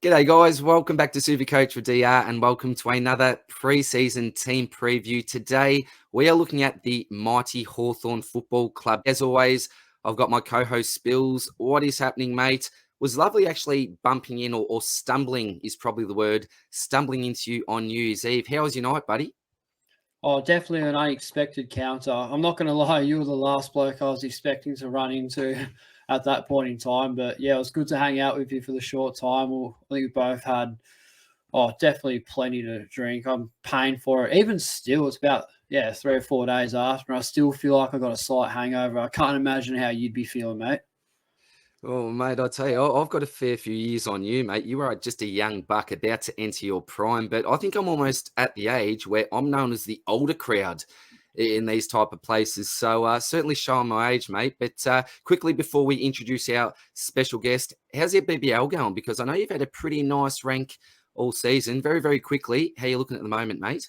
G'day guys, welcome back to Supercoach with DR and welcome to another pre-season team preview. Today we are looking at the mighty Hawthorn Football Club. As always, I've got my co-host Spills. What is happening, mate? Was lovely actually bumping in or stumbling is probably the word, stumbling into you on New Year's Eve. How was your night, buddy? Oh, definitely an unexpected counter. I'm not going to lie, you were the last bloke I was expecting to run into at that point in time. But yeah, it was good to hang out with you for the short time. I think we both had, definitely plenty to drink. I'm paying for it. Even still, it's about, 3 or 4 days after. I still feel like I got a slight hangover. I can't imagine how you'd be feeling, mate. Oh, mate, I tell you, I've got a fair few years on you, mate. You are just a young buck about to enter your prime, but I think I'm almost at the age where I'm known as the older crowd in these type of places. So certainly showing my age, mate. But quickly before we introduce our special guest, how's your BBL going? Because I know you've had a pretty nice rank all season. Very, very quickly, how you looking at the moment, mate?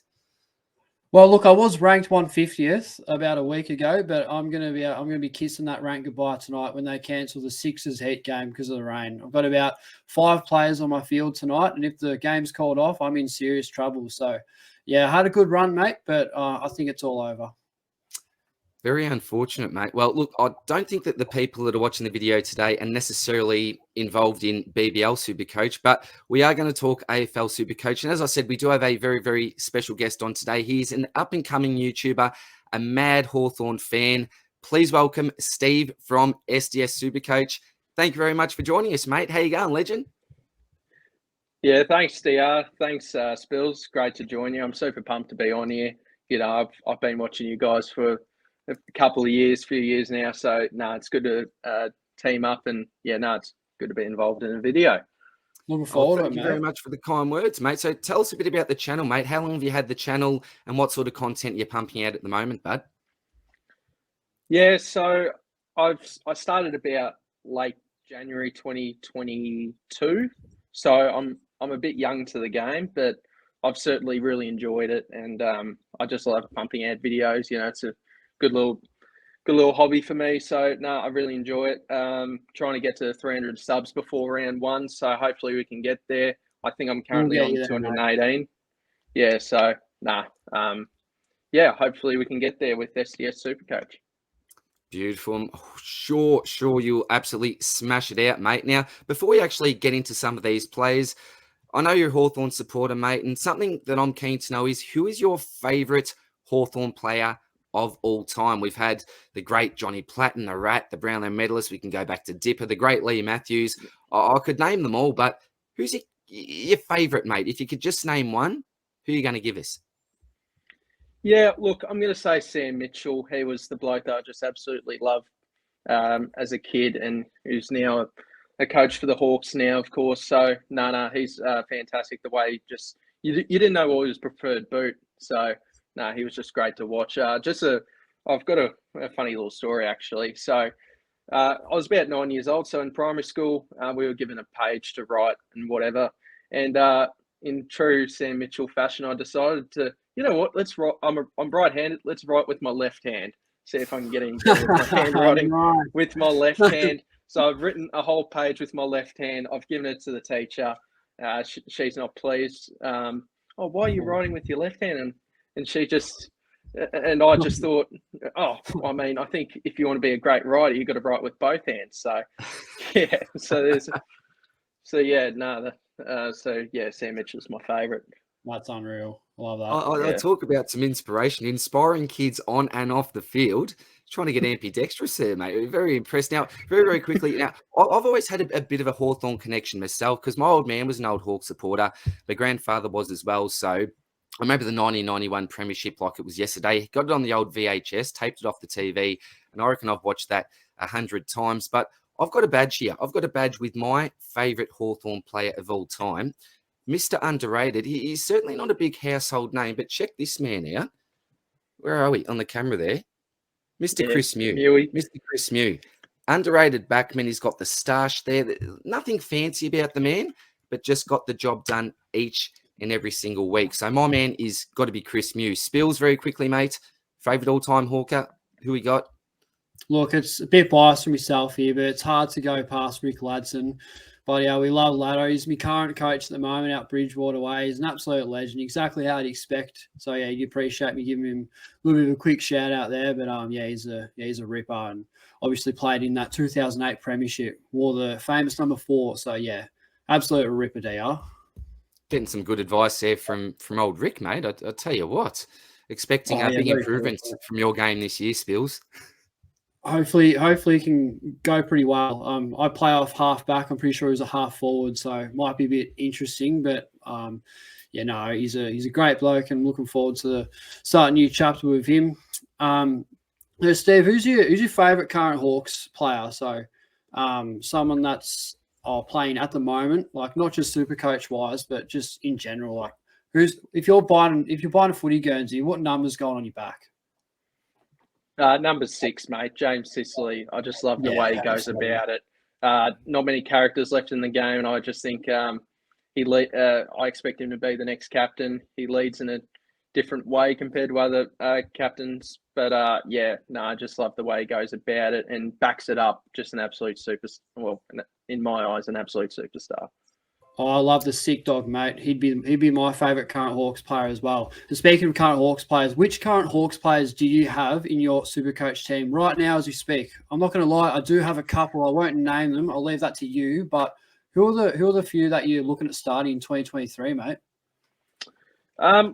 Well, look, I was ranked 150th about a week ago, but I'm gonna be kissing that rank goodbye tonight when they cancel the Sixers Heat game because of the rain. I've got about 5 players on my field tonight, and if the game's called off, I'm in serious trouble. So, yeah, I had a good run, mate, but I think it's all over. Very unfortunate, mate. Well, look, I don't think that the people that are watching the video today are necessarily involved in BBL Supercoach, but we are going to talk AFL Supercoach. And as I said, we do have a very, very special guest on today. He's an up-and-coming YouTuber, a mad Hawthorn fan. Please welcome Steve from SDS Supercoach. Thank you very much for joining us, mate. How you going, legend? Yeah, thanks, DR. Thanks, Spills. Great to join you. I'm super pumped to be on here. I've been watching you guys for a few years now. So, it's good to team up, and it's good to be involved in a video. Looking forward to it, Thank you very mate. much for the kind words, mate. So tell us a bit about the channel, mate. How long have you had the channel and what sort of content you're pumping out at the moment, bud? Yeah, so I started about late January 2022. So I'm a bit young to the game, but I've certainly really enjoyed it, and I just love pumping out videos. It's a good little hobby for me. So I really enjoy it. Trying to get to 300 subs before round 1, so hopefully we can get there. I think I'm currently on 218. Yeah, so hopefully we can get there with SDS Supercoach. Beautiful. I'm sure you'll absolutely smash it out, mate. Now, before we actually get into some of these players, I know you're a Hawthorn supporter, mate, and something that I'm keen to know is who is your favourite Hawthorn player of all time? We've had the great Johnny Platten, the Rat, the Brownlow medalist. We can go back to Dipper, the great Lee Matthews. I could name them all, but who's your favourite, mate? If you could just name one, who are you going to give us? Yeah, look, I'm going to say Sam Mitchell. He was the bloke that I just absolutely loved as a kid, and who's now a coach for the Hawks now, of course. So, he's fantastic. The way you didn't know what was preferred boot. So, he was just great to watch. I've got a funny little story, actually. So, I was about 9 years old. So, in primary school, we were given a page to write and whatever. And in true Sam Mitchell fashion, I decided to, you know what, let's write. I'm right-handed. Let's write with my left hand. See if I can get in with my handwriting with my left hand. So I've written a whole page with my left hand. I've given it to the teacher. She's not pleased. Why are you writing with your left hand? And she just, and I just thought, I think if you want to be a great writer, you've got to write with both hands. So, yeah. Sam Mitchell's my favourite. That's unreal. I love that. I talk about some inspiration, inspiring kids on and off the field. Trying to get ambidextrous there, mate. Very impressed. Now, very, very quickly. Now, I've always had a bit of a Hawthorn connection myself because my old man was an old Hawk supporter. My grandfather was as well. So I remember the 1991 Premiership like it was yesterday. Got it on the old VHS, taped it off the TV, and I reckon I've watched that 100 times. But I've got a badge here. I've got a badge with my favourite Hawthorn player of all time. Mr. Underrated. He's certainly not a big household name, but check this man out. Where are we? On the camera there. Mr. Chris Mew. Mr. Chris Mew. Underrated backman. He's got the stash there. Nothing fancy about the man, but just got the job done each and every single week. So my man is got to be Chris Mew. Spills very quickly, mate. Favourite all-time Hawker? Who we got? Look, it's a bit biased for myself here, but it's hard to go past Rick Ladson. But yeah, we love Laddo. He's my current coach at the moment out Bridgewater Way. He's an absolute legend, exactly how I'd expect. So yeah, you appreciate me giving him a little bit of a quick shout out there. But yeah, he's a ripper, and obviously played in that 2008 Premiership, wore the famous number 4. So yeah, absolute ripper, DR. Getting some good advice there from old Rick, mate. I tell you what, expecting a big improvement from your game this year, Spills. Hopefully he can go pretty well. I play off half back. I'm pretty sure he's a half forward, so it might be a bit interesting. But yeah, no, he's a great bloke, and looking forward to start a new chapter with him. Steve, who's your favourite current Hawks player? So someone that's playing at the moment, like not just Supercoach wise, but just in general. Like if you're buying a footy Guernsey, what number's going on your back? Number 6, mate, James Sicily. I just love the way he goes about it. Not many characters left in the game, and I just think I expect him to be the next captain. He leads in a different way compared to other captains, but I just love the way he goes about it and backs it up. Just an absolute in my eyes, an absolute superstar. Oh, I love the sick dog, mate. He'd be my favourite current Hawks player as well. And speaking of current Hawks players, which current Hawks players do you have in your Supercoach team right now as you speak? I'm not going to lie, I do have a couple. I won't name them. I'll leave that to you. But who are the few that you're looking at starting in 2023, mate?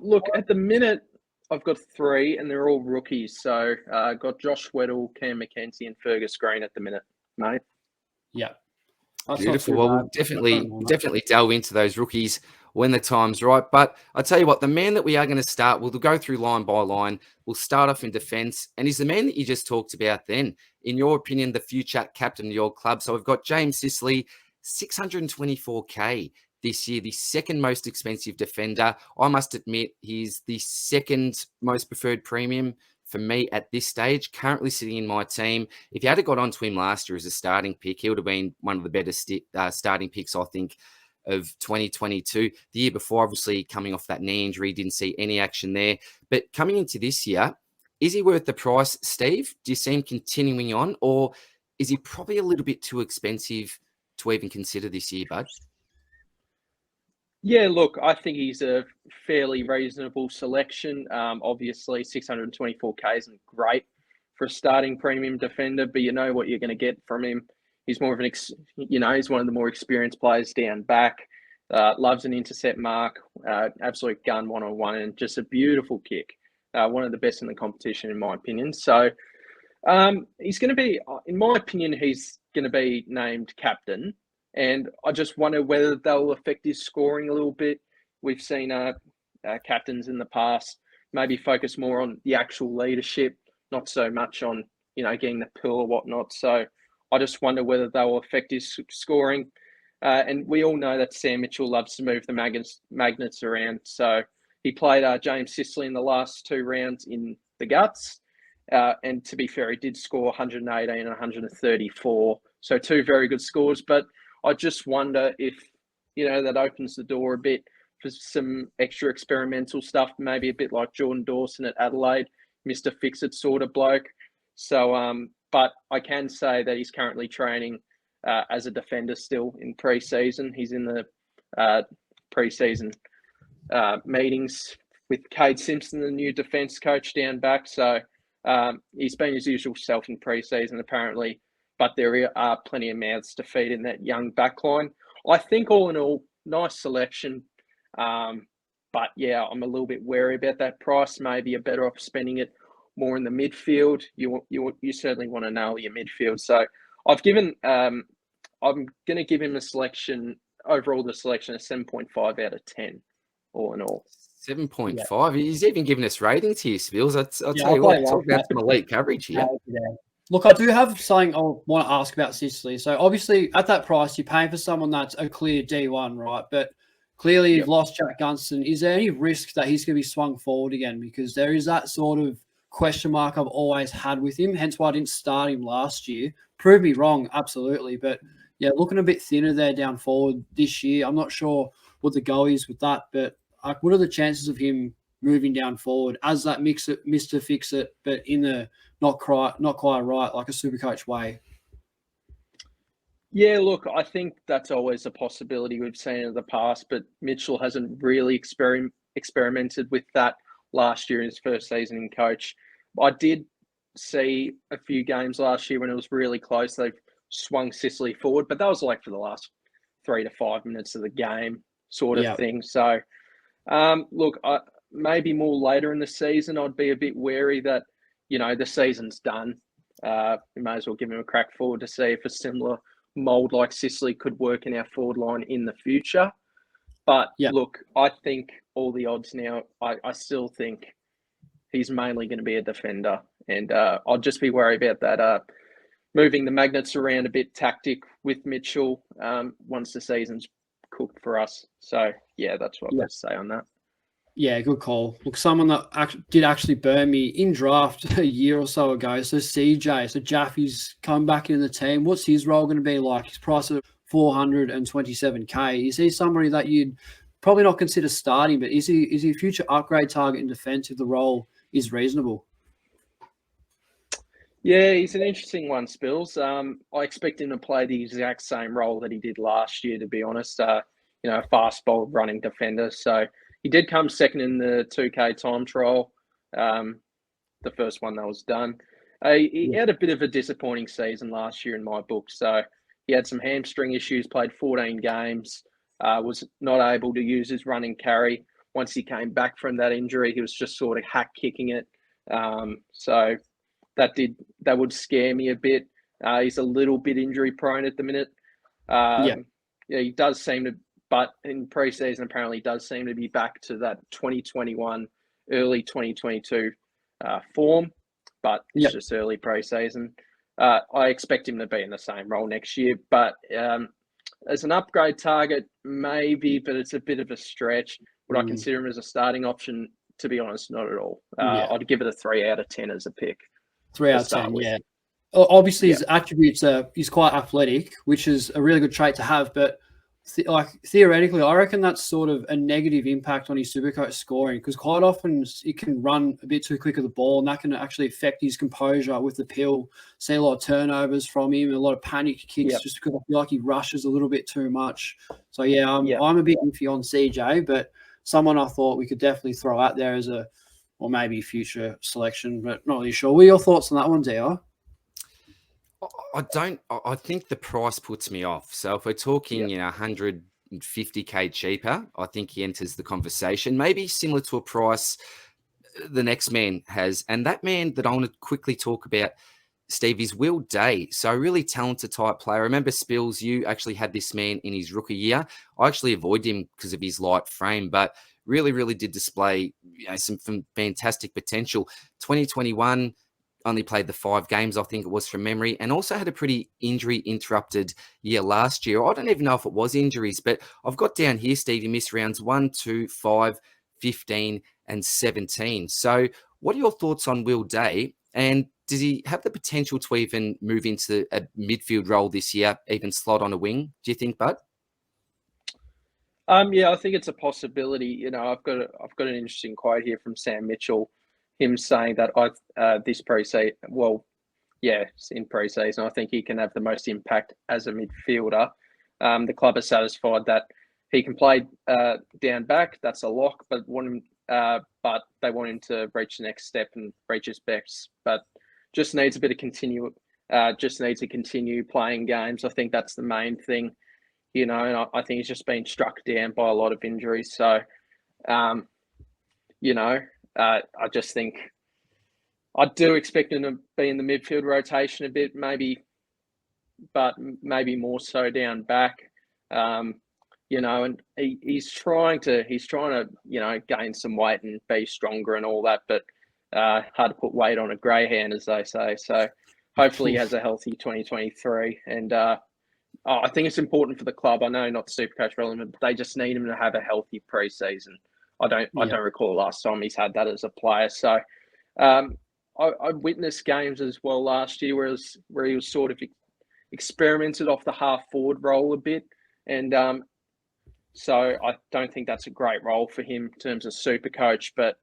Look, at the minute, I've got 3, and they're all rookies. So I've got Josh Weddle, Cam McKenzie, and Fergus Green at the minute, mate. Yeah. Beautiful. Well, we'll definitely delve into those rookies when the time's right. But I'll tell you what, the man that we are going to start, we'll go through line by line. We'll start off in defence, and he's the man that you just talked about then. In your opinion, the future captain of your club. So we've got James Sicily, 624K this year, the second most expensive defender. I must admit, he's the second most preferred premium for me at this stage, currently sitting in my team. If you had got onto him last year as a starting pick, he would have been one of the better starting picks, I think, of 2022. The year before, obviously, coming off that knee injury, didn't see any action there. But coming into this year, is he worth the price, Steve? Do you see him continuing on, or is he probably a little bit too expensive to even consider this year, bud? Yeah, look, I think he's a fairly reasonable selection. Obviously, 624K isn't great for a starting premium defender, but you know what you're going to get from him. He's more of he's one of the more experienced players down back. Loves an intercept mark, absolute gun one-on-one, and just a beautiful kick. One of the best in the competition, in my opinion. So he's going to be, in my opinion, he's going to be named captain. And I just wonder whether they'll affect his scoring a little bit. We've seen captains in the past maybe focus more on the actual leadership, not so much on, getting the pill or whatnot. So I just wonder whether they'll affect his scoring. And we all know that Sam Mitchell loves to move the magnets around. So he played James Sicily in the last 2 rounds in the guts. And to be fair, he did score 118 and 134. So 2 very good scores. But I just wonder if, that opens the door a bit for some extra experimental stuff, maybe a bit like Jordan Dawson at Adelaide, Mr. Fix-It sort of bloke. So, but I can say that he's currently training as a defender still in pre-season. He's in the pre-season meetings with Cade Simpson, the new defence coach down back. So he's been his usual self in pre-season apparently. But there are plenty of mouths to feed in that young backline. I think all in all, nice selection. But yeah, I'm a little bit wary about that price. Maybe you're better off spending it more in the midfield. You certainly want to nail your midfield. So I'm going to give him a selection, overall the selection, a 7.5 out of 10, all in all. 7.5. Yeah. He's even given us ratings here, Spills. I'll tell you what, talk about some elite coverage here. Look, I do have something I want to ask about Sicily. So obviously at that price, you're paying for someone that's a clear D1, right? But clearly you've lost Jack Gunston. Is there any risk that he's going to be swung forward again? Because there is that sort of question mark I've always had with him, hence why I didn't start him last year. Prove me wrong, absolutely. But yeah, looking a bit thinner there down forward this year. I'm not sure what the goal is with that, but what are the chances of him moving down forward as that Mr. Fix-It, but in the not quite right, like a Supercoach way? Yeah, look, I think that's always a possibility we've seen in the past, but Mitchell hasn't really experimented with that last year in his first season in coach. I did see a few games last year when it was really close. They've swung Sicily forward, but that was like for the last 3 to 5 minutes of the game sort of Yeah. thing. So, look, maybe more later in the season, I'd be a bit wary that, the season's done. We may as well give him a crack forward to see if a similar mould like Sicily could work in our forward line in the future. But Yeah. look, I think all the odds now, I still think he's mainly going to be a defender. And I'll just be worried about that moving the magnets around a bit tactic with Mitchell once the season's cooked for us. So, yeah, that's what I've got to say on that. Yeah, good call. Look, someone that did actually burn me in draft a year or so ago. So CJ, so Jaffe's come back in the team. What's his role going to be like? His price of 427K. Is he somebody that you'd probably not consider starting, but is he a future upgrade target in defence if the role is reasonable? Yeah, he's an interesting one, Spills. I expect him to play the exact same role that he did last year, to be honest. A fast bowled running defender. So he did come second in the 2K time trial, the first one that was done. He had a bit of a disappointing season last year in my book. So he had some hamstring issues, played 14 games, was not able to use his running carry. Once he came back from that injury, he was just sort of hack kicking it. So that would scare me a bit. He's a little bit injury prone at the minute. He does seem to, but in preseason apparently does seem to be back to that 2021, early 2022 form, but it's just early preseason. I expect him to be in the same role next year, but as an upgrade target, maybe, but it's a bit of a stretch. Would I consider him as a starting option? To be honest, not at all. I'd give it a 3 out of 10 as a pick. 3 out of 10, yeah. Obviously, his attributes are he's quite athletic, which is a really good trait to have. But theoretically, I reckon that's sort of a negative impact on his Supercoach scoring because quite often it can run a bit too quick of the ball, and that can actually affect his composure with the pill. See a lot of turnovers from him, and a lot of panic kicks just because I feel like he rushes a little bit too much. So I'm a bit iffy on CJ, but someone I thought we could definitely throw out there as a or maybe future selection, but not really sure. What are your thoughts on that one, DR? I think the price puts me off. So if we're talking, 150K cheaper, I think he enters the conversation. Maybe similar to a price the next man has. And that man that I want to quickly talk about, Steve, is Will Day. So a really talented type player. I remember, Spills, you actually had this man in his rookie year. I actually avoid him because of his light frame, but really, really did display some fantastic potential. 2021, only played the 5 games, I think it was from memory, and also had a pretty injury-interrupted year last year. I don't even know if it was injuries, but I've got down here, Steve, he missed rounds 1, 2, 5, 15, and 17. So what are your thoughts on Will Day? And does he have the potential to even move into a midfield role this year, even slot on a wing, do you think, Bud? Yeah, I think it's a possibility. I've got an interesting quote here from Sam Mitchell, him saying that this preseason, in preseason, I think he can have the most impact as a midfielder. The club is satisfied that he can play down back. That's a lock, but they want him to reach the next step and reach his best. But just needs a bit of just needs to continue playing games. I think that's the main thing. And I think he's just been struck down by a lot of injuries. So, I just think I do expect him to be in the midfield rotation a bit, maybe, but maybe more so down back. And he's trying to gain some weight and be stronger and all that, but hard to put weight on a greyhound, as they say. So hopefully he has a healthy 2023 and. I think it's important for the club. I know not Supercoach relevant, but they just need him to have a healthy preseason. I don't recall last time he's had that as a player. So I witnessed games as well last year where he was sort of experimented off the half forward role a bit, and so I don't think that's a great role for him in terms of Supercoach. But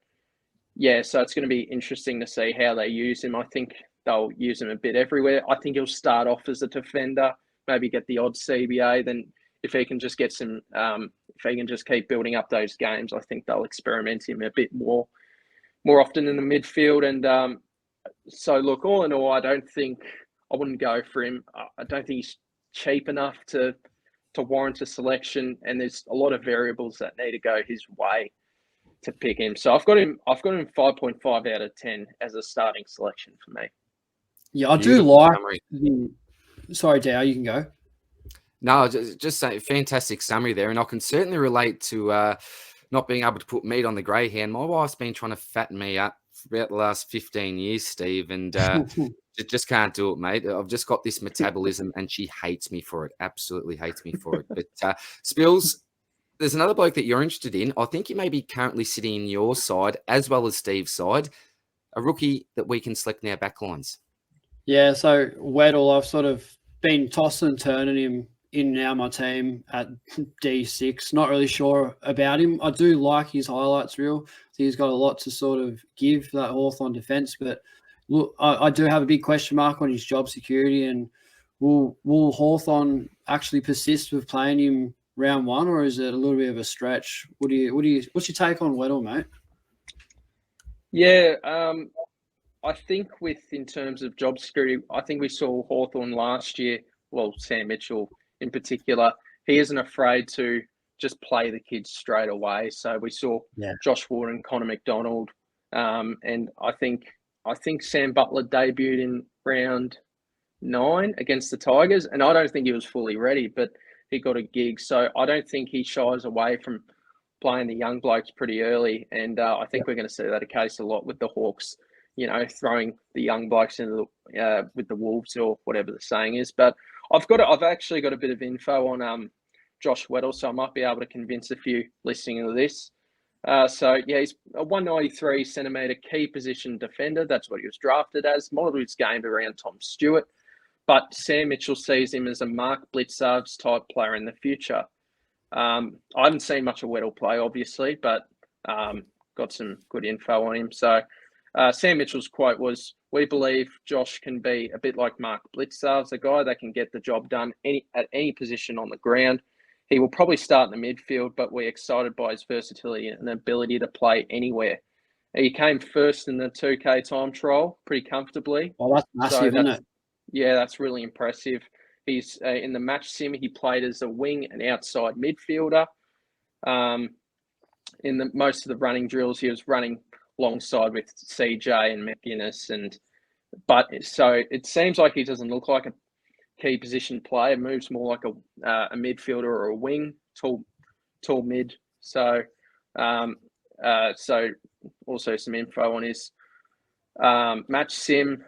yeah, so it's going to be interesting to see how they use him. I think they'll use him a bit everywhere. I think he'll start off as a defender. maybe get the odd CBA, then if he can just get some, if he can just keep building up those games, I think they'll experiment him a bit more often in the midfield. And so, look, all in all, I wouldn't go for him. I don't think he's cheap enough to warrant a selection, and there's a lot of variables that need to go his way to pick him. So I've got him 5.5 out of 10 as a starting selection for me. Yeah, I do Beautiful like summary. Sorry, Dow, you can go. No, just say fantastic summary there, and I can certainly relate to not being able to put meat on the greyhound. My wife's been trying to fatten me up for about the last 15 years, Steve, and just can't do it, mate. I've just got this metabolism, and she hates me for it. Absolutely hates me for it. But Spills, there's another bloke that you're interested in. I think he may be currently sitting in your side as well as Steve's side. A rookie that we can select in our backlines. Yeah, so Weddle, I've sort of been tossing and turning him in now my team at D6. Not really sure about him. I do like his highlights reel. I think he's got a lot to sort of give that Hawthorn defence. But look, I do have a big question mark on his job security. And will Hawthorn actually persist with playing him round one, or is it a little bit of a stretch? What's your take on Weddle, mate? Yeah, I think in terms of job security, I think we saw Hawthorn last year. Well, Sam Mitchell in particular, he isn't afraid to just play the kids straight away. So we saw Josh Ward and Connor McDonald, and I think Sam Butler debuted in round 9 against the Tigers, and I don't think he was fully ready, but he got a gig. So I don't think he shies away from playing the young blokes pretty early, and I think we're going to see that a case a lot with the Hawks. You know, throwing the young blokes into with the Wolves or whatever the saying is. But I've actually got a bit of info on Josh Weddle, so I might be able to convince a few listening to this. So yeah, he's a 193 centimetre key position defender. That's what he was drafted as. Modelled his game around Tom Stewart, but Sam Mitchell sees him as a Mark Blitzarves type player in the future. I haven't seen much of Weddle play, obviously, but got some good info on him. So. Sam Mitchell's quote was, "We believe Josh can be a bit like Mark Blitzarves, a guy that can get the job done at any position on the ground. He will probably start in the midfield, but we're excited by his versatility and ability to play anywhere." He came first in the 2K time trial pretty comfortably. Oh, that's massive, isn't it? Yeah, that's really impressive. He's in the match sim, he played as a wing and outside midfielder. In most of the running drills, he was running alongside with CJ and McGuinness, but so it seems like he doesn't look like a key position player. Moves more like a midfielder or a wing, tall mid. So, so also some info on his match sim.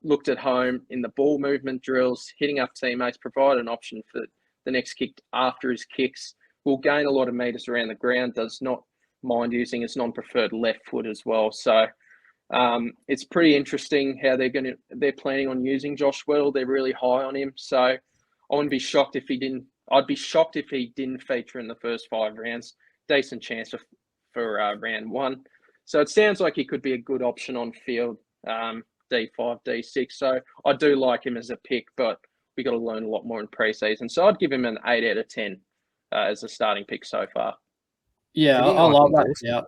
Looked at home in the ball movement drills, hitting up teammates, provide an option for the next kick after his kicks. Will gain a lot of meters around the ground. Does not mind using his non-preferred left foot as well. So it's pretty interesting how they're planning on using Josh Weddle. They're really high on him. So I wouldn't be shocked if he didn't. I'd be shocked if he didn't feature in the first 5 rounds. Decent chance for round 1. So it sounds like he could be a good option on field, D5, D6. So I do like him as a pick, but we got to learn a lot more in preseason. So I'd give him an 8 out of 10 as a starting pick so far. Yeah, I love that. Yeah,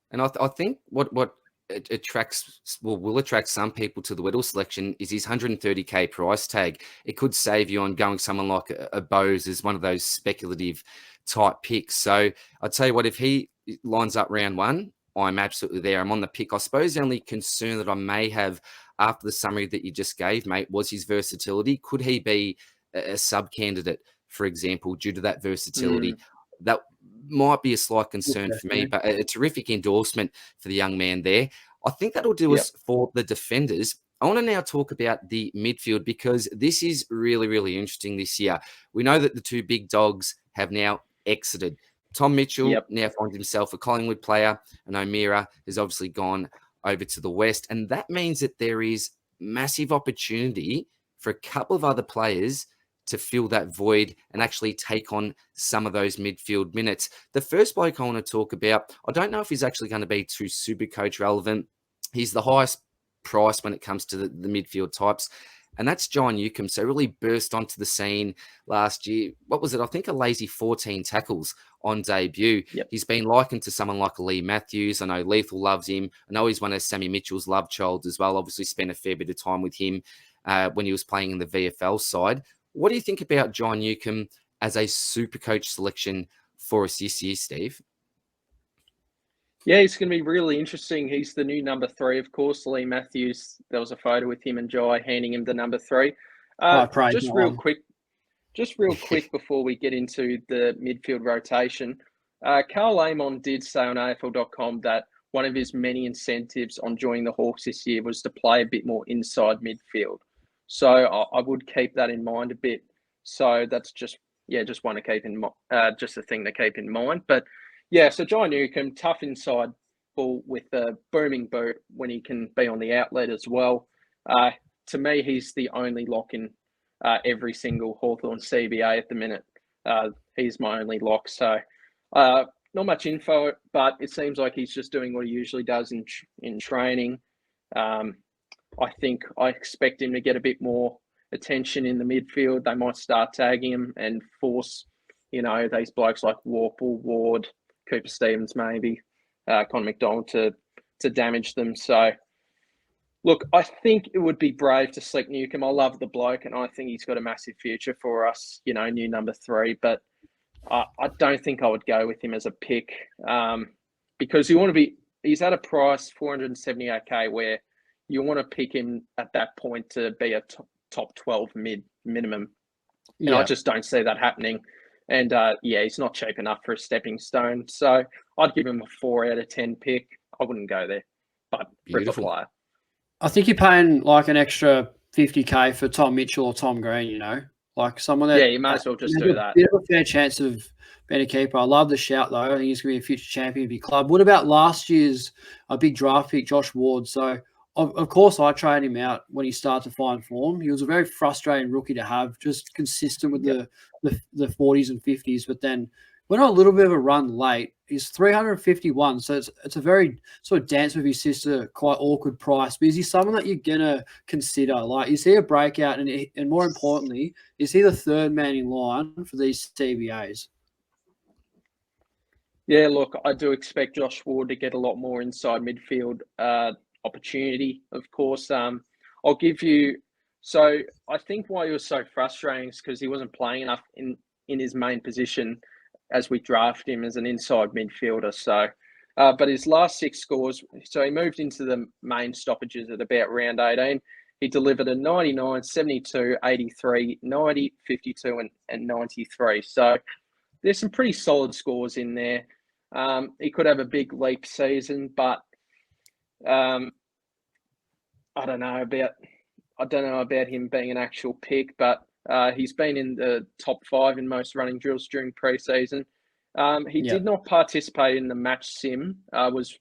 and I think what attracts will attract some people to the Weddle selection is his 130k price tag. It could save you on going someone like a Bose as one of those speculative type picks. So I'll tell you what, if he lines up round 1, I'm absolutely there. I'm on the pick. I suppose the only concern that I may have after the summary that you just gave, mate, was his versatility. Could he be a sub candidate, for example, due to that versatility? That might be a slight concern for me, but a terrific endorsement for the young man there. I think that'll do us for the defenders. I want to now talk about the midfield because this is really, really interesting this year. We know that the 2 big dogs have now exited. Tom Mitchell now finds himself a Collingwood player, and O'Meara has obviously gone over to the West. And that means that there is massive opportunity for a couple of other players to fill that void and actually take on some of those midfield minutes. The first bloke I want to talk about, I don't know if he's actually going to be too Supercoach relevant. He's the highest price when it comes to the midfield types. and that's John Newcombe. So really burst onto the scene last year. What was it? I think a lazy 14 tackles on debut. Yep. He's been likened to someone like Lee Matthews. I know Lethal loves him. I know he's one of Sammy Mitchell's love child as well. Obviously spent a fair bit of time with him when he was playing in the VFL side. What do you think about John Newcombe as a super coach selection for us this year, Steve? Yeah, it's going to be really interesting. He's the new number 3, of course. Lee Matthews, there was a photo with him and Jai handing him the number 3. Just real quick before we get into the midfield rotation, Carl Amon did say on AFL.com that one of his many incentives on joining the Hawks this year was to play a bit more inside midfield. So I would keep that in mind a bit. So that's just one to keep in mind, just a thing to keep in mind. But yeah, so John Newcombe, tough inside ball with a booming boot when he can be on the outlet as well. To me, he's the only lock in every single Hawthorn CBA at the minute. He's my only lock. So not much info, but it seems like he's just doing what he usually does in training. I expect him to get a bit more attention in the midfield. They might start tagging him and force, these blokes like Warple, Ward, Cooper Stevens, maybe Connor McDonald to damage them. So, look, I think it would be brave to select Newcombe. I love the bloke, and I think he's got a massive future for us. New number 3, but I don't think I would go with him as a pick because he's at a price $478K where you want to pick him at that point to be a top 12 minimum. And I just don't see that happening. And he's not cheap enough for a stepping stone. So I'd give him a 4 out of 10 pick. I wouldn't go there, but beautiful player. I think you're paying like an extra $50K for Tom Mitchell or Tom Green, like someone that. Yeah, you might as well just do that. You have a fair chance of being a keeper. I love the shout, though. I think he's going to be a future champion of your club. What about last year's big draft pick, Josh Ward? So, of course, I traded him out when he started to find form. He was a very frustrating rookie to have, just consistent with the 40s and 50s. But then went on a little bit of a run late. He's 351, so it's a very sort of dance with his sister, quite awkward price. But is he someone that you're going to consider? Like, is he a breakout? And more importantly, is he the third man in line for these CBAs? Yeah, look, I do expect Josh Ward to get a lot more inside midfield opportunity, of course. I'll give you. So I think why he was so frustrating is because he wasn't playing enough in his main position as we draft him as an inside midfielder. So, but his last 6 scores. So he moved into the main stoppages at about round 18. He delivered a 99, 72, 83, 90, 52, and 93. So there's some pretty solid scores in there. He could have a big leap season, but I don't know about him being an actual pick, but he's been in the top 5 in most running drills during preseason. He did not participate in the match sim, was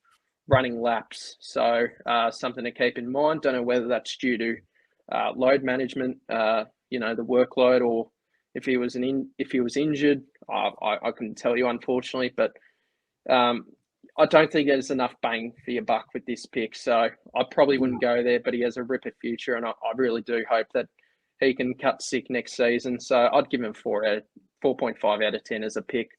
running laps. So something to keep in mind. Don't know whether that's due to load management, the workload, or if he was injured. I couldn't tell you, unfortunately, but I don't think there's enough bang for your buck with this pick. So I probably wouldn't go there, but he has a ripper future, and I really do hope that he can cut sick next season. So I'd give him 4.5 out of 10 as a pick.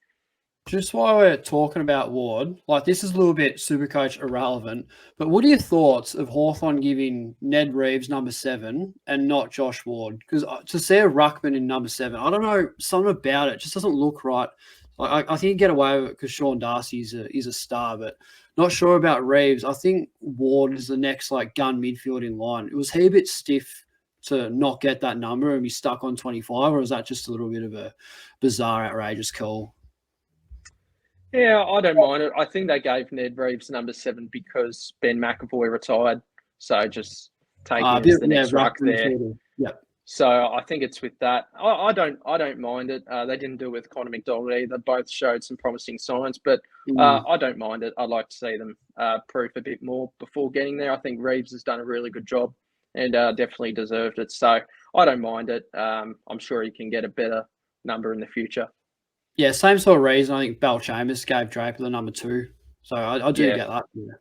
Just while we're talking about Ward, like this is a little bit Supercoach irrelevant, but what are your thoughts of Hawthorn giving Ned Reeves number 7 and not Josh Ward? Because to see a ruckman in number 7, I don't know, something about it just doesn't look right. I think you get away with it because Sean Darcy is a star, but not sure about Reeves. I think Ward is the next gun midfield in line. Was he a bit stiff to not get that number and be stuck on 25, or is that just a little bit of a bizarre, outrageous call? Yeah, I don't mind it. I think they gave Ned Reeves number 7 because Ben McAvoy retired. So just taking him as the next ruck there. Yeah. So I think it's with that. I don't mind it. They didn't do it with Connor McDonald either. Both showed some promising signs, but I don't mind it. I'd like to see them prove a bit more before getting there. I think Reeves has done a really good job and definitely deserved it. So I don't mind it. I'm sure he can get a better number in the future. Yeah, same sort of reason. I think Bell Chambers gave Draper the number 2. So I do get that. Yeah.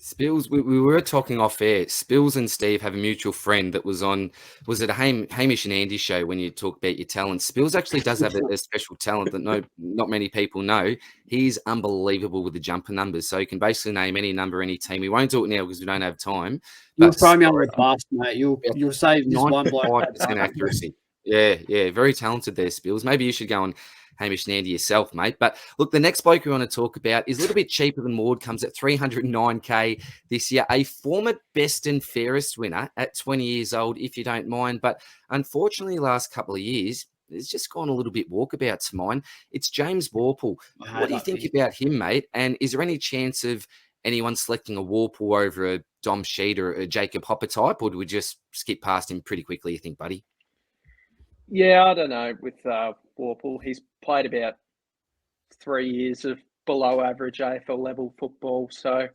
Spills, we were talking off air. Spills and Steve have a mutual friend that was on, was it a Hamish and Andy show when you talk about your talent? Spills actually does have a special talent that not many people know. He's unbelievable with the jumper numbers. So you can basically name any number, any team. We won't do it now because we don't have time. You'll But throw me under the bus, mate. You'll save this one bloke. 95% accuracy. Yeah, very talented there, Spills. Maybe you should go on Hamish and Andy yourself, mate. But look, the next bloke we want to talk about is a little bit cheaper than Ward, comes at 309K this year. A former best and fairest winner at 20 years old, if you don't mind. But unfortunately, the last couple of years, it's just gone a little bit walkabout to mine. It's James Warple. What do you think about him, mate? And is there any chance of anyone selecting a Warple over a Dom Sheed or a Jacob Hopper type, or do we just skip past him pretty quickly, you think, buddy? Yeah, I don't know. With Warple, he's played about 3 years of below average AFL level football. So,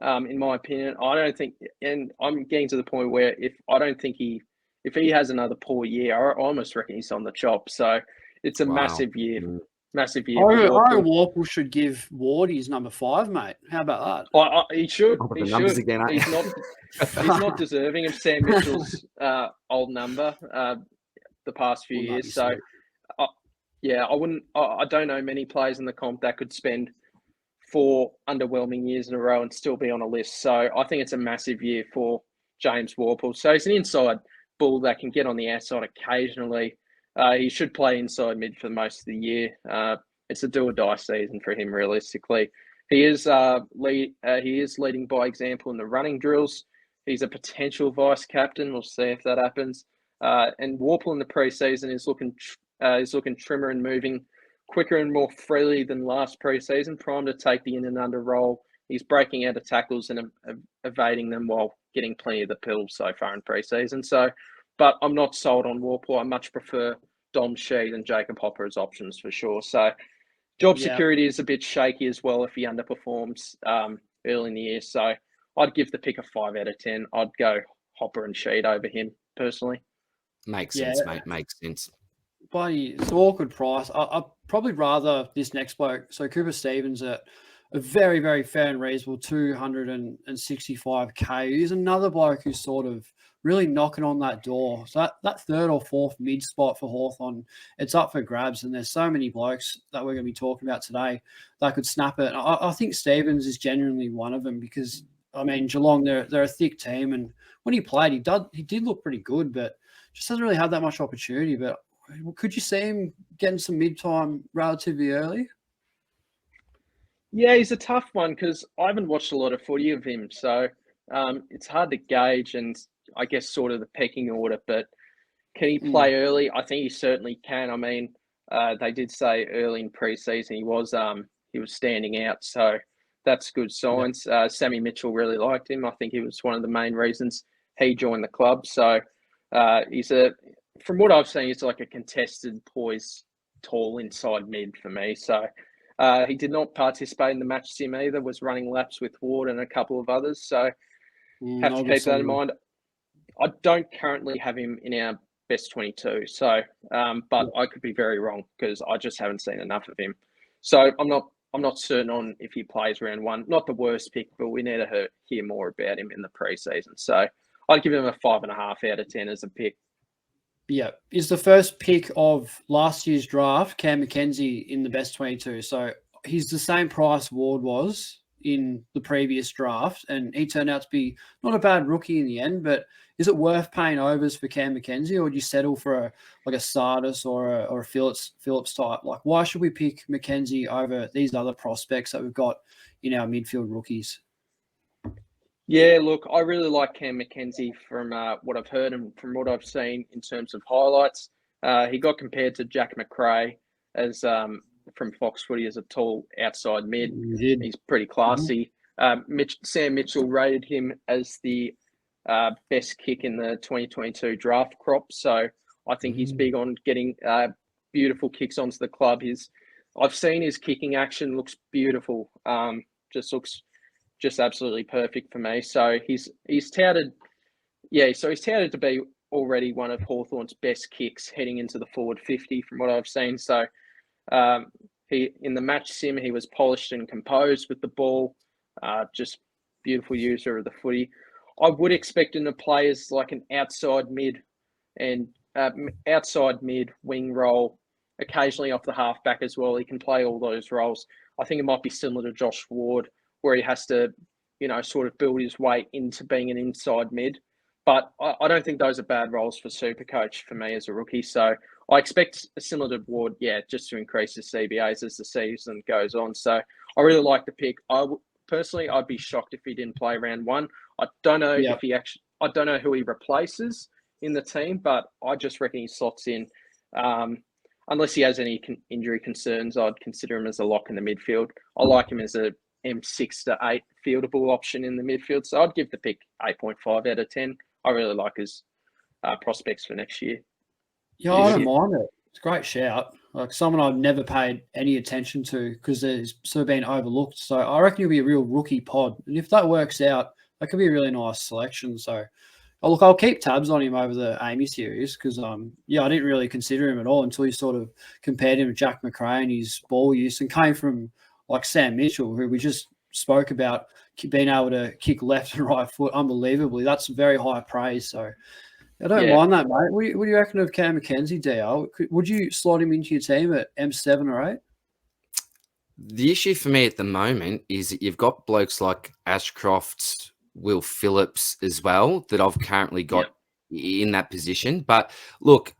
in my opinion, I don't think, and I'm getting to the point where if he has another poor year, I almost reckon he's on the chop. So it's a massive year. Massive year. I reckon Warple should give Ward his number 5, mate. How about that? He should. He should. Again, he's not deserving of Sam Mitchell's old number the past few years. So, I don't know many players in the comp that could spend 4 underwhelming years in a row and still be on a list. So I think it's a massive year for James Warple. So he's an inside bull that can get on the outside occasionally. He should play inside mid for most of the year. It's a do or die season for him, realistically. He is leading by example in the running drills. He's a potential vice captain. We'll see if that happens. And Warple in the preseason is looking trimmer and moving quicker and more freely than last preseason, primed to take the in and under role. He's breaking out of tackles and evading them while getting plenty of the pills so far in preseason. So, but I'm not sold on Warple. I much prefer Dom Sheed and Jacob Hopper as options for sure. So job security is a bit shaky as well if he underperforms early in the year. So I'd give the pick a 5 out of 10. I'd go Hopper and Sheed over him personally. Makes sense, mate. Makes sense. Buddy, it's an awkward price. I'd probably rather this next bloke. So Cooper Stevens at a very, very fair and reasonable 265K. He's another bloke who's sort of really knocking on that door. So that third or fourth mid spot for Hawthorn, it's up for grabs. And there's so many blokes that we're going to be talking about today that could snap it. I think Stevens is genuinely one of them because, I mean, Geelong, they're a thick team. And when he played, he did look pretty good, but just hasn't really had that much opportunity. But could you see him getting some mid-time relatively early? Yeah, he's a tough one because I haven't watched a lot of footy of him. So it's hard to gauge and I guess sort of the pecking order. But can he play early? I think he certainly can. I mean, they did say early in pre-season he was standing out. So that's good signs. Yeah. Sammy Mitchell really liked him. I think he was one of the main reasons he joined the club. So from what I've seen, he's like a contested, poised, tall inside mid for me. So he did not participate in the match sim either, was running laps with Ward and a couple of others. So have to keep that in mind. I don't currently have him in our best 22. So, but I could be very wrong because I just haven't seen enough of him. So I'm not certain on if he plays round 1. Not the worst pick, but we need to hear more about him in the preseason. So I'd give him a 5.5 out of 10 as a pick. Yeah, is the first pick of last year's draft, Cam McKenzie, in the best 22. So he's the same price Ward was in the previous draft, and he turned out to be not a bad rookie in the end. But is it worth paying overs for Cam McKenzie, or would you settle for a Sardis or a Phillips type? Like, why should we pick McKenzie over these other prospects that we've got in our midfield rookies? Yeah, look, I really like Cam McKenzie from what I've heard and from what I've seen in terms of highlights. He got compared to Jack McRae as from Fox Footy as a tall outside mid. He's pretty classy. Sam Mitchell rated him as the best kick in the 2022 draft crop. So I think he's big on getting beautiful kicks onto the club. I've seen his kicking action, looks beautiful. Just absolutely perfect for me. So he's touted to be already one of Hawthorn's best kicks heading into the forward 50 from what I've seen. So he in the match sim, he was polished and composed with the ball, just beautiful user of the footy. I would expect him to play as like an outside mid and outside mid wing role, occasionally off the halfback as well. He can play all those roles. I think it might be similar to Josh Ward, where he has to, sort of build his way into being an inside mid. But I don't think those are bad roles for Supercoach for me as a rookie. So I expect similar to Ward, just to increase his CBAs as the season goes on. So I really like the pick. Personally, I'd be shocked if he didn't play round one. I don't know if he actually. I don't know who he replaces in the team, but I just reckon he slots in. Unless he has any injury concerns, I'd consider him as a lock in the midfield. I like him as a M6 to 8 fieldable option in the midfield. So I'd give the pick 8.5 out of 10. I really like his prospects for next year. Yeah, I don't mind it. It's a great shout. Like someone I've never paid any attention to because there's sort of been overlooked. So I reckon he'll be a real rookie pod. And if that works out, that could be a really nice selection. So I'll keep tabs on him over the Amy series because, I didn't really consider him at all until you sort of compared him with Jack McRae and his ball use and came from like Sam Mitchell, who we just spoke about being able to kick left and right foot unbelievably. That's very high praise. So I don't mind that, mate. What do you reckon of Cam McKenzie, DL? Would you slot him into your team at M7 or 8? The issue for me at the moment is that you've got blokes like Ashcroft, Will Phillips as well that I've currently got in that position. But look,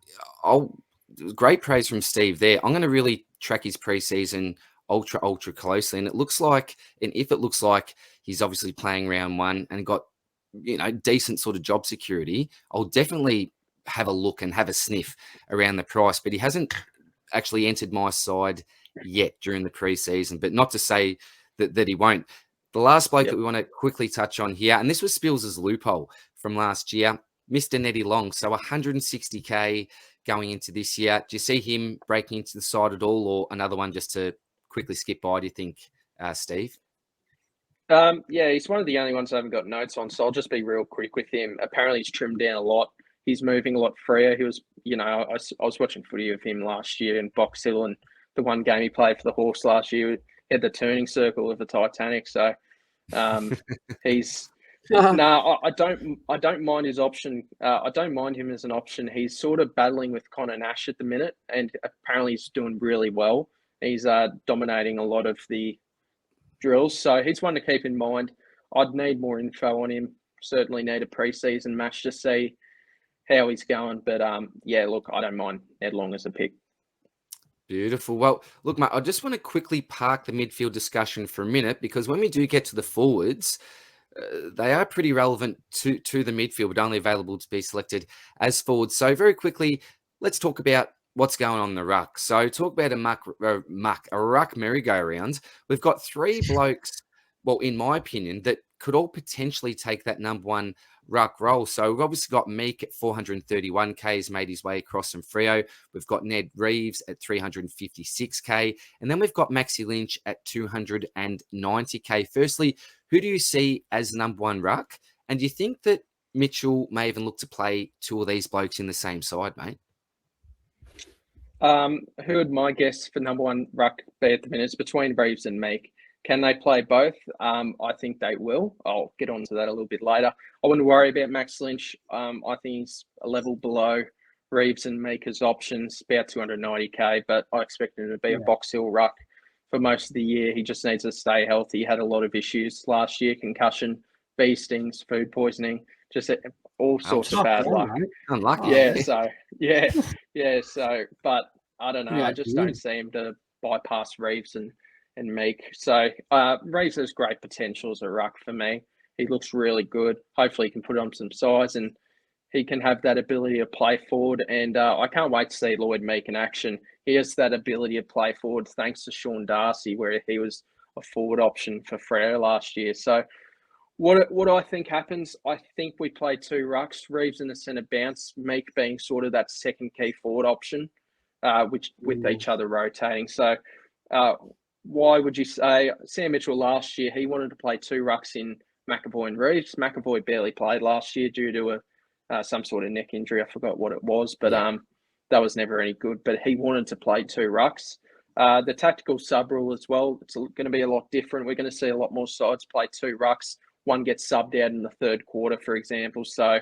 great praise from Steve there. I'm going to really track his preseason ultra closely, and if it looks like he's obviously playing round one and got decent sort of job security, I'll definitely have a look and have a sniff around the price. But he hasn't actually entered my side yet during the preseason, but not to say that he won't. The last bloke that we want to quickly touch on here, and this was Spills' loophole from last year, Mr. Netty Long. So 160K going into this year. Do you see him breaking into the side at all, or another one just to quickly skip by, do you think, Steve? He's one of the only ones I haven't got notes on, so I'll just be real quick with him. Apparently he's trimmed down a lot. He's moving a lot freer. He was, I was watching footy of him last year in Box Hill, and the one game he played for the Hawks last year, he had the turning circle of the Titanic. So he's I don't mind his option. I don't mind him as an option. He's sort of battling with Connor Nash at the minute, and apparently he's doing really well. He's dominating a lot of the drills, so he's one to keep in mind. I'd need more info on him. Certainly need a preseason match to see how he's going. But look, I don't mind Ned Long as a pick. Beautiful. Well, look, mate, I just want to quickly park the midfield discussion for a minute, because when we do get to the forwards, they are pretty relevant to the midfield, but only available to be selected as forwards. So very quickly, let's talk about what's going on in the ruck. So talk about a ruck merry-go-round. We've got three blokes, well, in my opinion, that could all potentially take that number one ruck role. So we've obviously got Meek at 431K, has made his way across from Freo. We've got Ned Reeves at 356K. And then we've got Maxi Lynch at 290K. Firstly, who do you see as the number one ruck? And do you think that Mitchell may even look to play two of these blokes in the same side, mate? Who would my guess for number one ruck be at the minute? It's between Reeves and Meek. Can they play both? I think they will. I'll get on to that a little bit later. I wouldn't worry about Max Lynch. I think he's a level below Reeves and Meek as options, about 290K, but I expect him to be a Box Hill ruck for most of the year. He just needs to stay healthy. He had a lot of issues last year: concussion, bee stings, food poisoning, just all sorts of bad luck. Unlucky. But I don't know. I just don't see him to bypass Reeves and Meek. So Reeves has great potential as a ruck for me. He looks really good. Hopefully he can put on some size and he can have that ability to play forward. And I can't wait to see Lloyd Meek in action. He has that ability to play forward thanks to Sean Darcy, where he was a forward option for Freo last year. So what I think happens, I think we play two rucks, Reeves in the centre bounce, Meek being sort of that second key forward option, with each other rotating. So why would you say Sam Mitchell last year, he wanted to play two rucks in McAvoy and Reeves. McAvoy barely played last year due to some sort of neck injury. I forgot what it was, but that was never any good. But he wanted to play two rucks. The tactical sub rule as well, it's going to be a lot different. We're going to see a lot more sides play two rucks. one gets subbed out in the third quarter, for example. So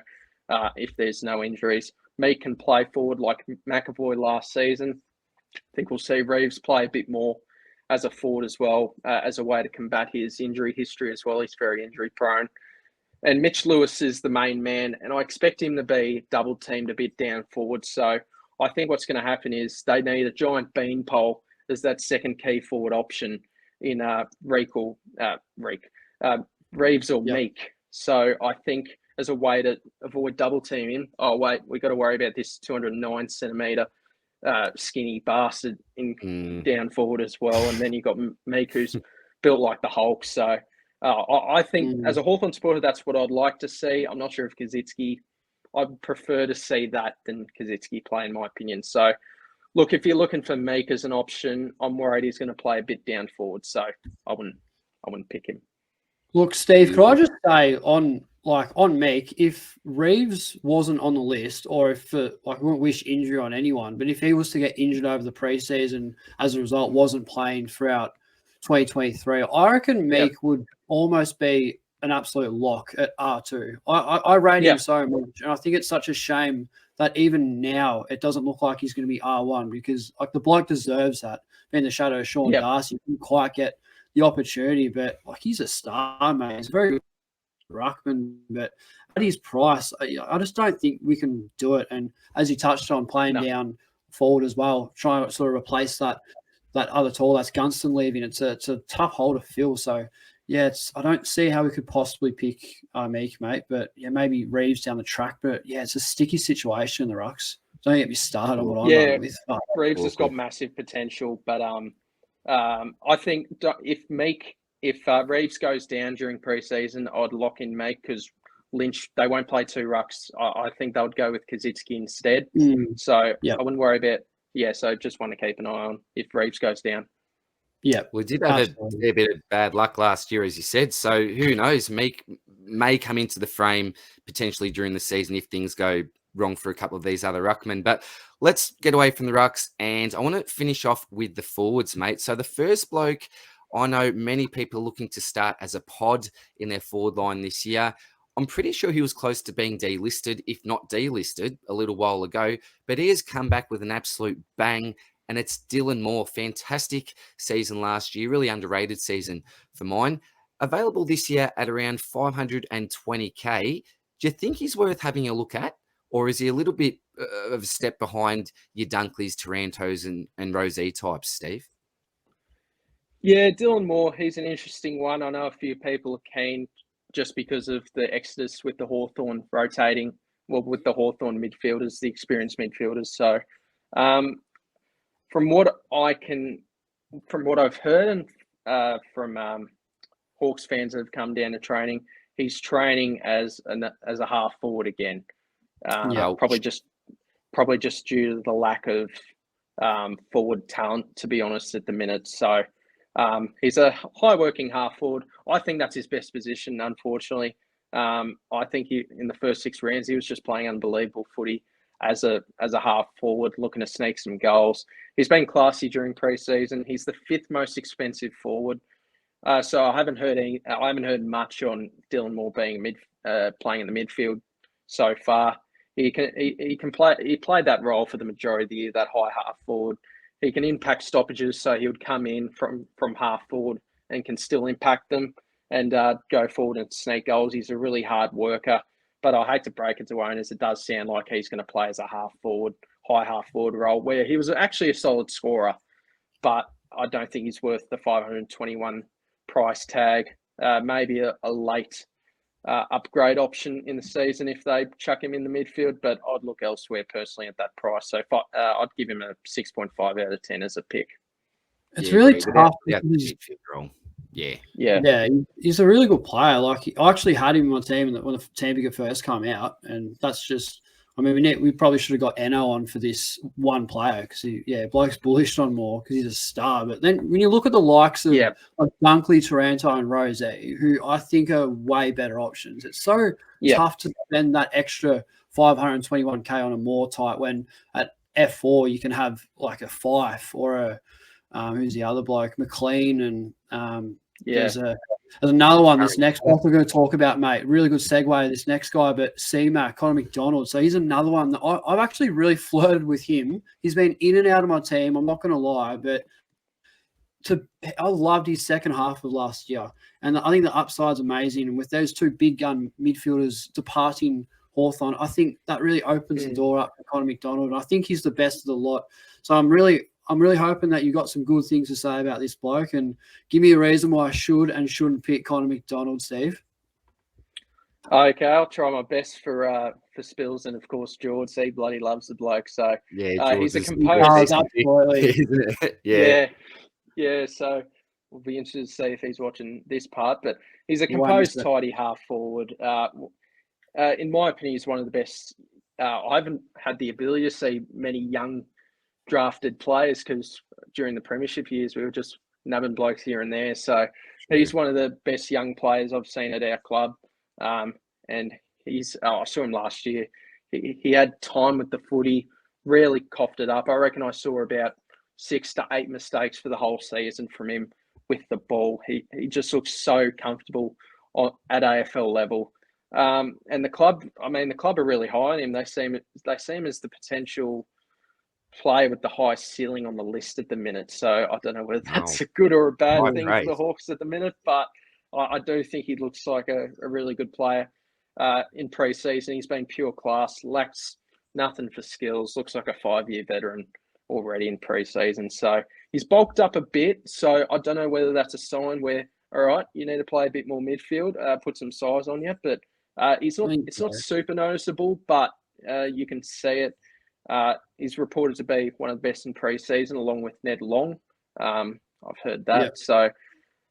if there's no injuries, Meek can play forward like McAvoy last season. I think we'll see Reeves play a bit more as a forward as well, as a way to combat his injury history as well. He's very injury prone. And Mitch Lewis is the main man, and I expect him to be double teamed a bit down forward. So I think what's going to happen is they need a giant beanpole as that second key forward option in Reeves or Meek. So I think as a way to avoid double teaming, oh wait, we got to worry about this 209 centimeter skinny bastard in down forward as well, and then you got Meek who's built like the Hulk. So I think as a Hawthorn supporter, that's what I'd like to see. I'm not sure if Kazitsky, I'd prefer to see that than Kazitsky play, in my opinion. So, look, if you're looking for Meek as an option, I'm worried he's going to play a bit down forward. So I wouldn't pick him. Look, Steve, could I just say on Meek, if Reeves wasn't on the list, or if we wouldn't wish injury on anyone, but if he was to get injured over the preseason, as a result, wasn't playing throughout 2023, I reckon Meek would almost be an absolute lock at R2. I rate him so much, and I think it's such a shame that even now it doesn't look like he's going to be R1, because the bloke deserves that. Being the shadow of Sean Darcy, didn't quite get the opportunity, but he's a star, mate. He's very good ruckman, but at his price, I just don't think we can do it. And as you touched on, playing down forward as well, trying to sort of replace that other tall, that's Gunston leaving. It's a tough hole to fill. So yeah, I don't see how we could possibly pick Meek, mate. But yeah, maybe Reeves down the track. But yeah, it's a sticky situation in the rucks. Don't get me started on what I'm going with. Reeves has got massive potential, but I think if Reeves goes down during preseason, I'd lock in Meek, because Lynch, they won't play two rucks. I think they would go with Kazitsky instead. So I wouldn't worry about. So just want to keep an eye on if Reeves goes down. Yeah, we did have a bit of bad luck last year, as you said. So who knows? Meek may come into the frame potentially during the season if things go wrong for a couple of these other ruckmen. But let's get away from the rucks, and I want to finish off with the forwards, mate. So the first bloke, I know many people are looking to start as a pod in their forward line this year. I'm pretty sure he was close to being delisted, if not delisted, a little while ago, but he has come back with an absolute bang, and it's Dylan Moore. Fantastic season last year, really underrated season for mine. Available this year at around 520k. Do you think he's worth having a look at, or is he a little bit of a step behind your Dunkleys, Tarantos, and Rosé types, Steve? Yeah, Dylan Moore, he's an interesting one. I know a few people are keen just because of the exodus with the Hawthorn rotating, with the Hawthorn midfielders, the experienced midfielders. So from what I've heard, and from Hawks fans that have come down to training, he's training as a half forward again. Probably just due to the lack of forward talent, to be honest, at the minute. So he's a high working half forward. I think that's his best position, unfortunately. I think in the first 6 rounds, he was just playing unbelievable footy as a half forward, looking to sneak some goals. He's been classy during preseason. He's the 5th most expensive forward. So I haven't heard much on Dylan Moore being playing in the midfield so far. He played that role for the majority of the year, that high half forward. He can impact stoppages, so he would come in from half forward and can still impact them and go forward and sneak goals. He's a really hard worker, but I hate to break it to owners, it does sound like he's going to play as a half forward, high half forward role, where he was actually a solid scorer, but I don't think he's worth the 521 price tag. Maybe a late upgrade option in the season if they chuck him in the midfield, but I'd look elsewhere personally at that price. So I'd give him a 6.5 out of 10 as a pick. It's really tough. Yeah, he's a really good player. I actually had him on my team when the team picker first came out, and that's just. I mean, we probably should have got Eno on for this one player because bloke's bullish on Moore because he's a star. But then when you look at the likes of Dunkley, Taranto, and Rosé, who I think are way better options, it's so tough to spend that extra 521k on a Moore type when at F4 you can have like a Fife or a who's the other bloke, McLean, and there's a There's another one. This next one we're going to talk about, mate. Really good segue. This next guy, but C-Mac, Connor McDonald. So he's another one that I've actually really flirted with him. He's been in and out of my team. I'm not going to lie, but I loved his second half of last year, and I think the upside's amazing. And with those two big gun midfielders departing Hawthorn, I think that really opens the door up for Connor McDonald. And I think he's the best of the lot. So I'm really hoping that you got some good things to say about this bloke, and give me a reason why I should and shouldn't pick Connor McDonald, Steve. Okay, I'll try my best for Spills, and of course George. He bloody loves the bloke. So Yeah, he's a George is composed. Absolutely. Yeah. So we'll be interested to see if he's watching this part. But he's a composed, tidy half forward. In my opinion, he's one of the best. I haven't had the ability to see many young drafted players because during the premiership years we were just nabbing blokes here and there. So he's one of the best young players I've seen at our club. And I saw him last year. He had time with the footy, rarely coughed it up. I reckon I saw about 6 to 8 mistakes for the whole season from him with the ball. He just looks so comfortable at AFL level. And the club are really high on him. They see him as the potential player with the highest ceiling on the list at the minute. So I don't know whether that's a good or a bad thing for the Hawks at the minute, but I do think he looks like a really good player in pre-season. He's been pure class, lacks nothing for skills, looks like a 5-year veteran already in pre-season. So he's bulked up a bit. So I don't know whether that's a sign where, all right, you need to play a bit more midfield, put some size on you. But it's not super noticeable, but you can see it. He's reported to be one of the best in pre-season, along with Ned Long. I've heard that. Yep. So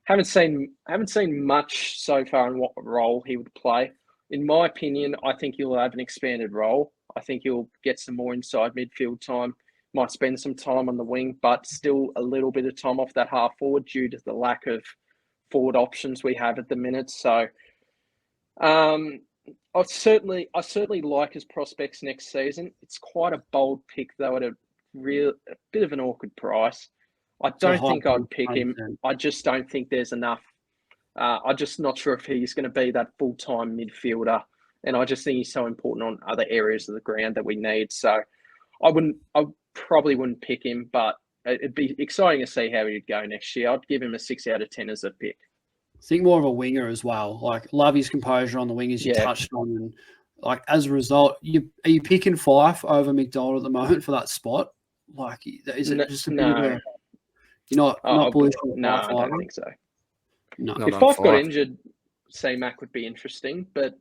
haven't seen much so far in what role he would play. In my opinion, I think he'll have an expanded role. I think he'll get some more inside midfield time, might spend some time on the wing, but still a little bit of time off that half forward due to the lack of forward options we have at the minute. So I certainly like his prospects next season. It's quite a bold pick though at a bit of an awkward price. I don't think I'd pick him. I just don't think there's enough. I'm just not sure if he's going to be that full-time midfielder. And I just think he's so important on other areas of the ground that we need. So I probably wouldn't pick him, but it'd be exciting to see how he'd go next year. I'd give him a 6 out of 10 as a pick. I think more of a winger as well. Like, love his composure on the wing, as you touched on. And like, as a result, are you picking Fife over McDonald at the moment for that spot? Like, is it just a bit of a... You're not bullish on No, Fife? I don't think so. No. If Fife got injured, C-Mac would be interesting, but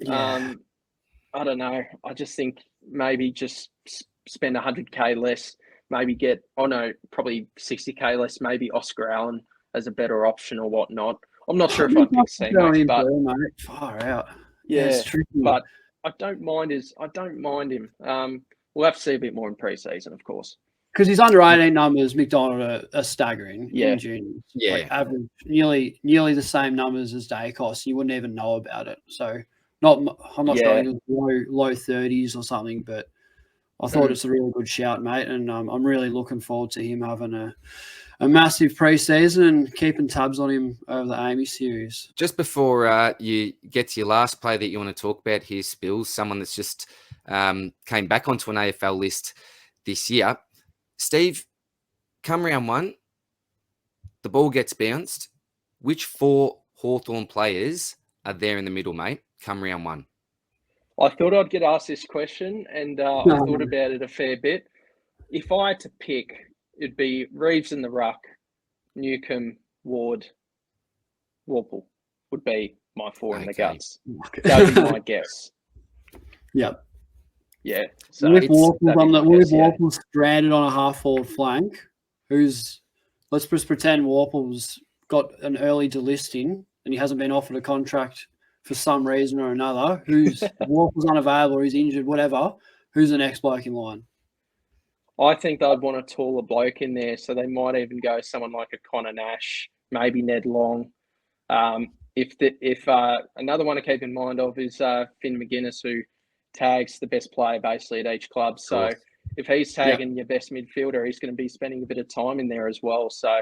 I don't know. I just think maybe just spend 100K less, maybe probably 60K less, maybe Oscar Allen as a better option or whatnot. I'm not sure if I'd pick C-Mac, but far out. Yeah, it's tricky. But I don't mind him. We'll have to see a bit more in pre-season, of course. Because his under 18 numbers, McDonald are staggering in juniors. Yeah. Like average, nearly the same numbers as Dacos. You wouldn't even know about it. So I'm not sure he was low 30s or something, but I thought it's a really good shout, mate. And I'm really looking forward to him having a massive pre-season and keeping tabs on him over the Amy series. Just before you get to your last play that you want to talk about here, Spills, someone that's just came back onto an AFL list this year. Steve, come round 1, the ball gets bounced. Which 4 Hawthorn players are there in the middle, mate? Come round 1. I thought I'd get asked this question, and I thought about it a fair bit. If I had to pick, it'd be Reeves in the ruck, Newcombe, Ward, Warple would be my 4 in the guts. That would be my guess. Yep. Yeah. So Warple's stranded on a half-forward flank, let's just pretend Warple's got an early delisting and he hasn't been offered a contract for some reason or another. Warple's unavailable, or he's injured, whatever. Who's the next bloke in line? I think they'd want a taller bloke in there, so they might even go someone like a Connor Nash, maybe Ned Long. If another one to keep in mind of is Finn McGuinness, who tags the best player basically at each club. So if he's tagging your best midfielder, he's going to be spending a bit of time in there as well. So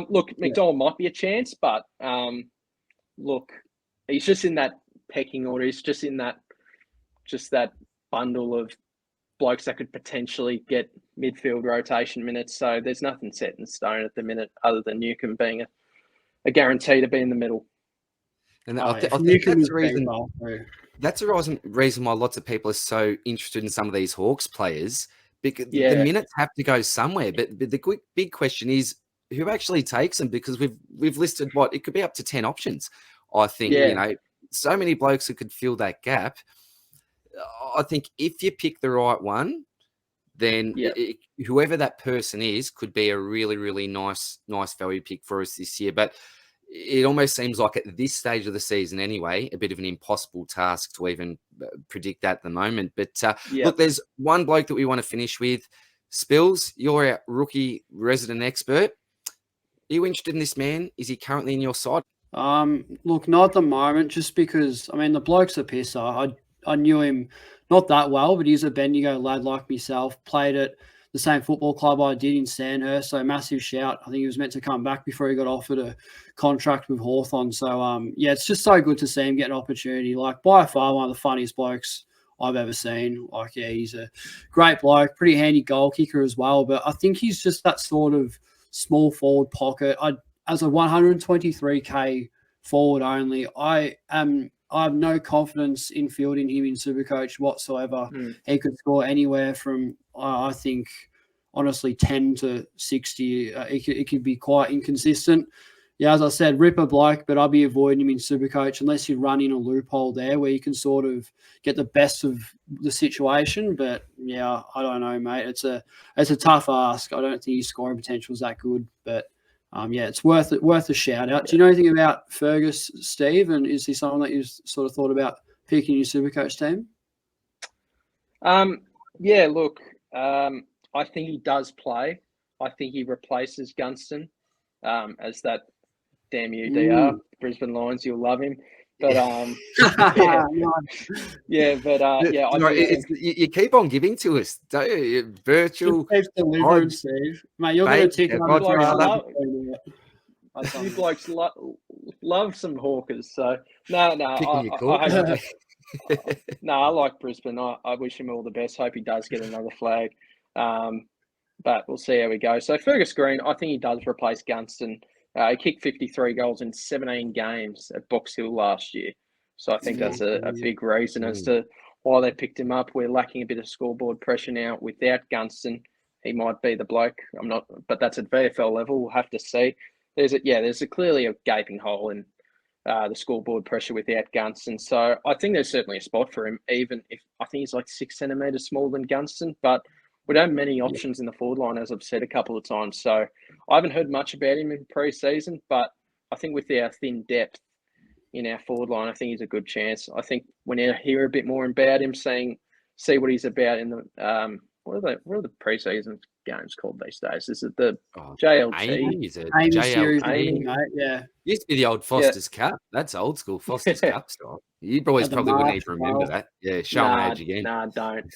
look, McDonald might be a chance, but look, he's just in that pecking order. He's just in that bundle of blokes that could potentially get midfield rotation minutes. So there's nothing set in stone at the minute other than Newcombe being a guarantee to be in the middle. And Oh, I think Newcombe that's is the reason. deeper. That's the reason why lots of people are so interested in some of these Hawks players, because the Yeah. minutes have to go somewhere. But the big question is who actually takes them, because we've listed what it could be up to 10 options. I think, Yeah. you know, so many blokes who could fill that gap. I think if you pick the right one, then Yeah. whoever that person is could be a really, really nice value pick for us this year. But it almost seems like at this stage of the season anyway, a bit of an impossible task to even predict that at the moment. But look, there's one bloke that we want to finish with. Spills, you're our rookie resident expert. Are you interested in this man? Is he currently in your side? Look, not at the moment, just because, I mean, the bloke's a pisser. I knew him not that well, but he's a Bendigo lad like myself, played at the same football club I did in Sandhurst, so massive shout. I think he was meant to come back before he got offered a contract with Hawthorn. So, yeah, it's just so good to see him get an opportunity. Like, by far, one of the funniest blokes I've ever seen. Like, yeah, he's a great bloke, pretty handy goal kicker as well, but I think he's just that sort of small forward pocket. As a 123k forward only, I have no confidence in fielding him in Supercoach whatsoever. He could score anywhere from, I think, honestly, 10 to 60. It could be quite inconsistent. Yeah, as I said, ripper bloke, but I'll be avoiding him in Supercoach unless you run in a loophole there where you can sort of get the best of the situation. But yeah, I don't know, mate. It's a tough ask. I don't think his scoring potential is that good, but yeah, it's worth a shout out. Do you know anything about Fergus, Steve? And is he someone that you've sort of thought about picking your Supercoach team? Yeah, look, I think he does play. I think he replaces Gunston as that damn you, DR. Brisbane Lions, you'll love him. But you keep on giving to us, don't you? Virtual delivering, Steve. Mate, you're going to tick you blokes love some Hawkers, so no, I like Brisbane. I wish him all the best. Hope he does get another flag. But we'll see how we go. So Fergus Green, I think he does replace Gunston. He kicked 53 goals in 17 games at Box Hill last year. So I think that's a big reason as to why they picked him up. We're lacking a bit of scoreboard pressure now. Without Gunston, he might be the bloke. But that's at VFL level. We'll have to see. There's clearly a gaping hole in the scoreboard pressure without Gunston. So I think there's certainly a spot for him, even if I think he's like 6 centimetres smaller than Gunston. But we don't have many options in the forward line, as I've said a couple of times. So I haven't heard much about him in pre-season, but I think with our thin depth in our forward line, I think he's a good chance. I think when you hear a bit more about him, see what he's about in the what are the pre-season games called these days? Is it the JLT? Is it JLT, mate? Yeah. Used to be the old Foster's Cup. That's old school Foster's Cup style. You boys probably wouldn't even remember that. Yeah, show my age again. Nah, don't.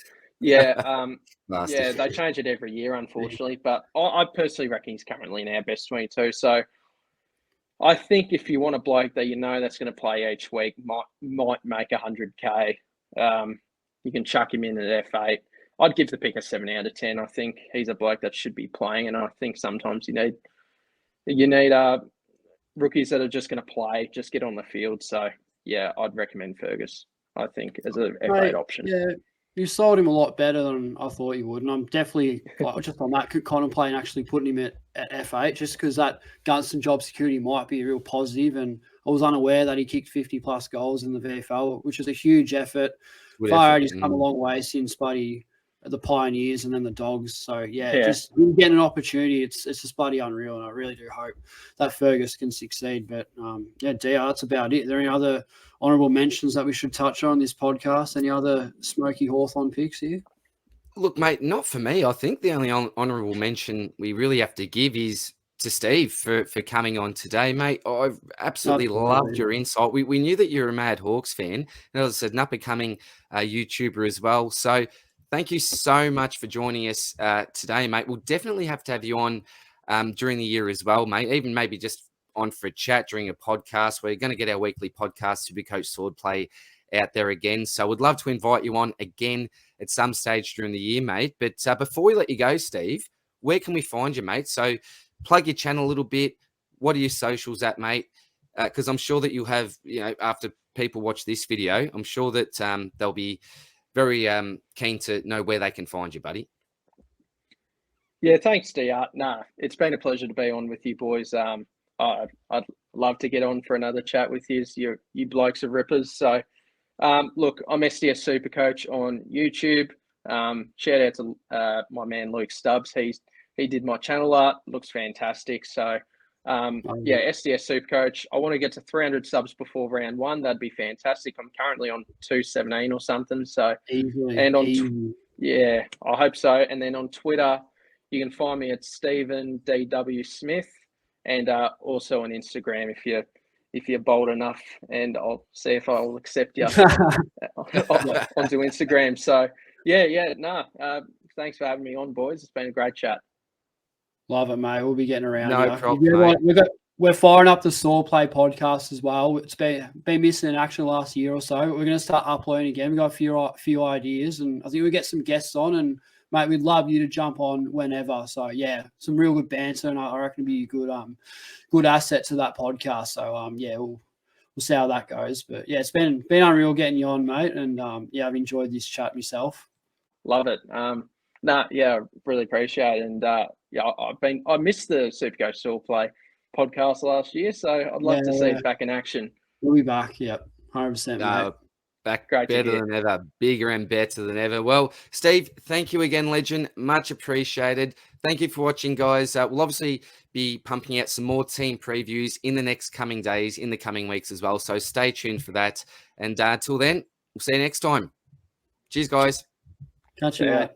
Yeah, they change it every year, unfortunately. But I personally reckon he's currently in our best 22. So I think if you want a bloke that you know that's going to play each week, might make 100k, you can chuck him in at F8. I'd give the pick a 7 out of 10. I think he's a bloke that should be playing, and I think sometimes you need rookies that are just going to play, just get on the field. So yeah, I'd recommend Fergus, I think, as a F8 option. Yeah. You sold him a lot better than I thought you would, and I'm definitely just on that contemplating actually putting him at F8 just because that Gunston job security might be a real positive, and I was unaware that he kicked 50-plus goals in the VFL, which is a huge effort. He's come a long way since Buddy, the Pioneers, and then the Dogs. So just getting an opportunity, it's just bloody unreal, and I really do hope that Fergus can succeed. But DR, that's about it. Are there any other honourable mentions that we should touch on this podcast? Any other smoky Hawthorn picks here? Look, mate, not for me. I think the only honourable mention we really have to give is to Steve for coming on today, mate. I've absolutely loved your insight. We knew that you're a mad Hawks fan, and as I said, an up-and-coming YouTuber as well. So thank you so much for joining us today, mate. We'll definitely have to have you on during the year as well, mate, even maybe just on for a chat during a podcast. We're going to get our weekly podcast, Supercoach Swordplay, out there again. So we'd love to invite you on again at some stage during the year, mate. But before we let you go, Steve, where can we find you, mate? So plug your channel a little bit. What are your socials at, mate? Because I'm sure that you'll have, after people watch this video, I'm sure that they'll be very keen to know where they can find you, buddy. Yeah, thanks, DR. Nah, it's been a pleasure to be on with you boys. I'd love to get on for another chat with you. You blokes are rippers. So, look, I'm SDS Supercoach on YouTube. Shout out to my man Luke Stubbs. He did my channel art. Looks fantastic. So, SDS Supercoach. I want to get to 300 subs before round 1. That'd be fantastic. I'm currently on 217 or something. So, yeah, I hope so. And then on Twitter, you can find me at Stephen DW Smith, and also on Instagram if you're bold enough, and I'll see if I'll accept you onto Instagram. So thanks for having me on, boys. It's been a great chat. Love it, mate. We'll be getting around. No problem, mate. We're firing up the Swordplay podcast as well. It's been missing in action the last year or so. We're going to start uploading again. We've got a few ideas, and I think we'll get some guests on, and mate, we'd love you to jump on whenever. So yeah, some real good banter, and I reckon it'd be a good asset to that podcast. So we'll see how that goes. But yeah, it's been unreal getting you on, mate, and I've enjoyed this chat myself. Love it. Really appreciate it. And I missed the Supercoach Swordplay podcast last year, so I'd love to see it back in action. We'll be back. Yep, 100%, mate. Back better than ever, bigger and better than ever. Well, Steve, thank you again, legend. Much appreciated. Thank you for watching, guys. We'll obviously be pumping out some more team previews in the next coming days, in the coming weeks as well. So stay tuned for that. And until then, we'll see you next time. Cheers, guys. Catch you, mate.